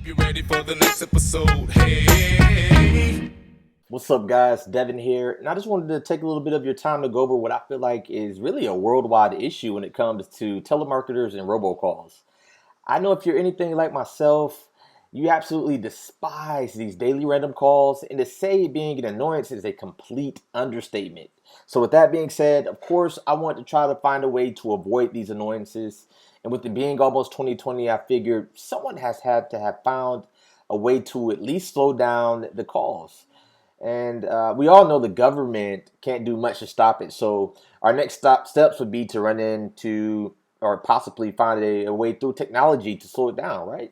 you ready for the next episode. Hey. What's up, guys? Devin here, and I just wanted to take a little bit of your time to go over what I feel like is really a worldwide issue when it comes to telemarketers and robocalls. I know if you're anything like myself, you absolutely despise these daily random calls, and to say it being an annoyance is a complete understatement. So, with that being said, of course, I want to try to find a way to avoid these annoyances. And with it being almost 2020, I figured someone has had to have found a way to at least slow down the calls. And we all know the government can't do much to stop it. So our next steps would be to run into or possibly find a way through technology to slow it down, right?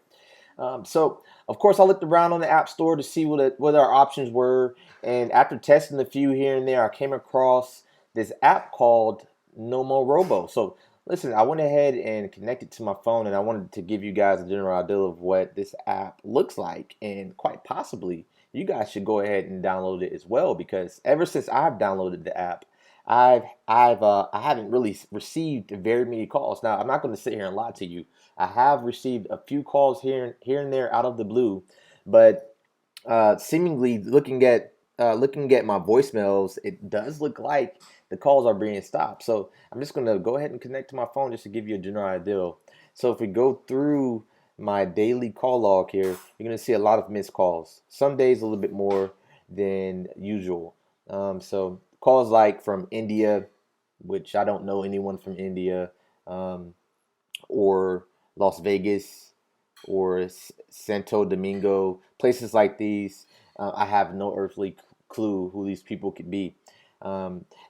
So of course I looked around on the App Store to see what our options were, and after testing a few here and there, I came across this app called Nomorobo. So listen, I went ahead and connected to my phone, and I wanted to give you guys a general idea of what this app looks like, and quite possibly you guys should go ahead and download it as well, because ever since I've downloaded the app, I haven't really received very many calls. Now I'm not going to sit here and lie to you. I have received a few calls here and there out of the blue, but seemingly looking at my voicemails, it does look like the calls are being stopped. So I'm just going to go ahead and connect to my phone just to give you a general idea. So if we go through my daily call log here, you're going to see a lot of missed calls. Some days a little bit more than usual. So calls like from India, which I don't know anyone from India, um, or Las Vegas, or Santo Domingo, places like these. I have no earthly clue who these people could be.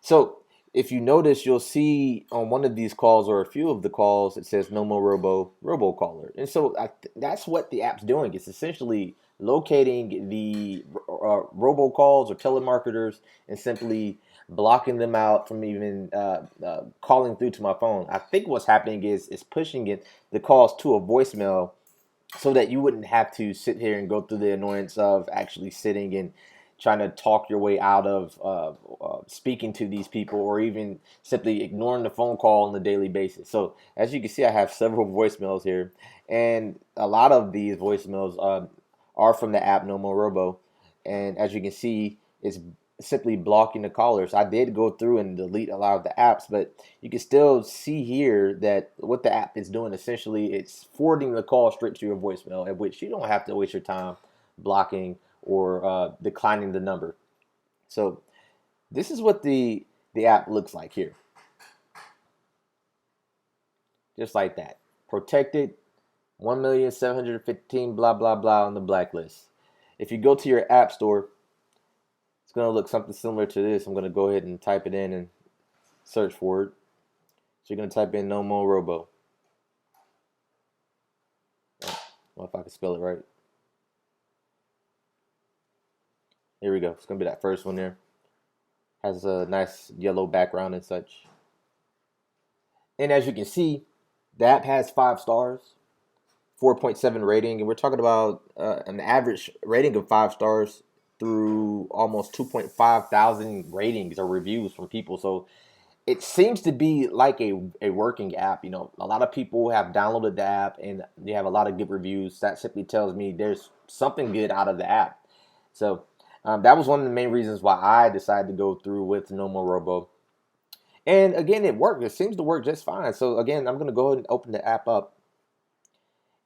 So if you notice, you'll see on one of these calls or a few of the calls, it says Nomorobo robocaller. And so that's what the app's doing. It's essentially locating the robocalls or telemarketers and simply blocking them out from even calling through to my phone. I think what's happening is pushing the calls to a voicemail so that you wouldn't have to sit here and go through the annoyance of actually sitting and trying to talk your way out of speaking to these people, or even simply ignoring the phone call on a daily basis. So as you can see, I have several voicemails here, and a lot of these voicemails are from the app Nomorobo, and as you can see, it's simply blocking the callers. I did go through and delete a lot of the apps, but you can still see here that what the app is doing, essentially it's forwarding the call straight to your voicemail, at which you don't have to waste your time blocking or declining the number. So this is what the app looks like here, just like that. Protected, 1,715 blah blah blah on the blacklist. If you go to your app store, it's going to look something similar to this. I'm going to go ahead and type it in and search for it. So you're going to type in Nomorobo. Well, if I can spell it right. Here we go. It's going to be that first one there. Has a nice yellow background and such. And as you can see, the app has 5 stars, 4.7 rating, and we're talking about an average rating of 5 stars through almost 2.5 thousand ratings or reviews from people. So it seems to be like a working app. You know, a lot of people have downloaded the app and they have a lot of good reviews. That simply tells me there's something good out of the app. So that was one of the main reasons why I decided to go through with No More Robo. And again, it worked. It seems to work just fine. So again, I'm going to go ahead and open the app up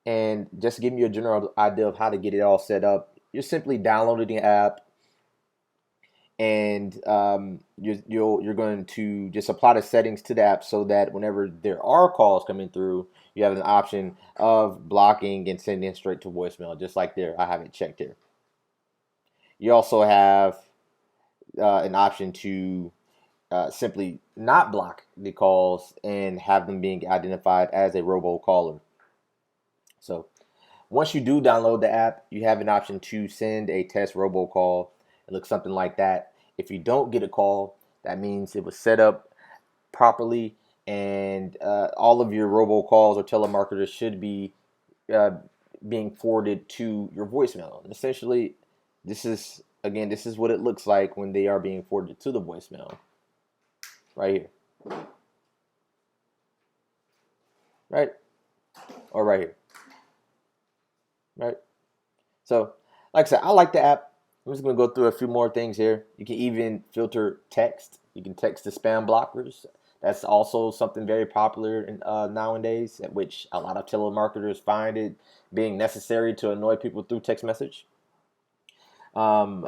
and just give you a general idea of how to get it all set up. You're simply downloading the app, and you're going to just apply the settings to the app so that whenever there are calls coming through, you have an option of blocking and sending straight to voicemail, just like there. I have it checked here. You also have an option to simply not block the calls and have them being identified as a robocaller. So once you do download the app, you have an option to send a test robocall. It looks something like that. If you don't get a call, that means it was set up properly, and all of your robocalls or telemarketers should be uh, being forwarded to your voicemail. And essentially, this is what it looks like when they are being forwarded to the voicemail. Right here, right, or right here, right. So, like I said, I like the app. I'm just going to go through a few more things here. You can even filter text. You can text the spam blockers. That's also something very popular nowadays, at which a lot of telemarketers find it being necessary to annoy people through text message. Um,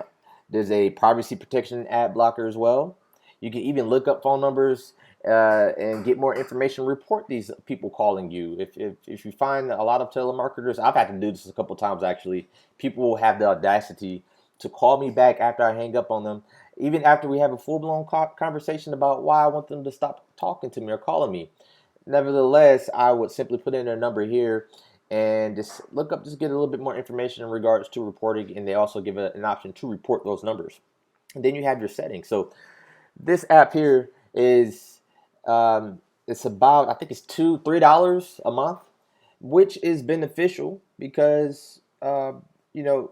there's a privacy protection ad blocker as well. You can even look up phone numbers and get more information. Report these people calling you. If you find a lot of telemarketers, I've had to do this a couple times actually. People will have the audacity to call me back after I hang up on them, even after we have a full blown conversation about why I want them to stop talking to me or calling me. Nevertheless, I would simply put in their number here and just look up, just get a little bit more information in regards to reporting. And they also give an option to report those numbers. And then you have your settings. So this app here is it's about, I think it's $2-3 a month, which is beneficial because you know,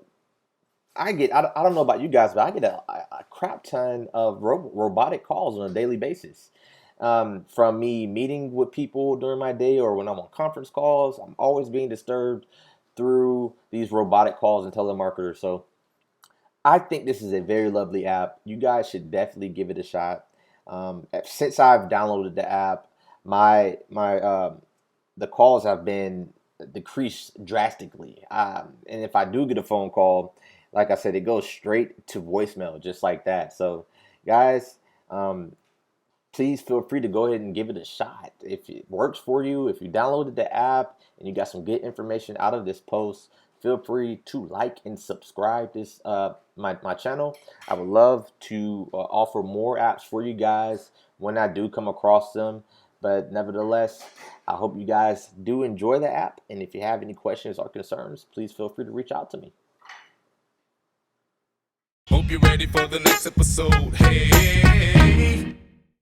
I don't know about you guys, but I get a crap ton of robotic calls on a daily basis. From me meeting with people during my day or when I'm on conference calls, I'm always being disturbed through these robotic calls and telemarketers. So I think this is a very lovely app. You guys should definitely give it a shot. Since I've downloaded the app, my the calls have been decreased drastically. And if I do get a phone call, like I said, it goes straight to voicemail, just like that. So, guys, um, please feel free to go ahead and give it a shot. If it works for you, if you downloaded the app and you got some good information out of this post, feel free to like and subscribe this my channel. I would love to offer more apps for you guys when I do come across them. But nevertheless, I hope you guys do enjoy the app. And if you have any questions or concerns, please feel free to reach out to me. Hope you're ready for the next episode. Hey.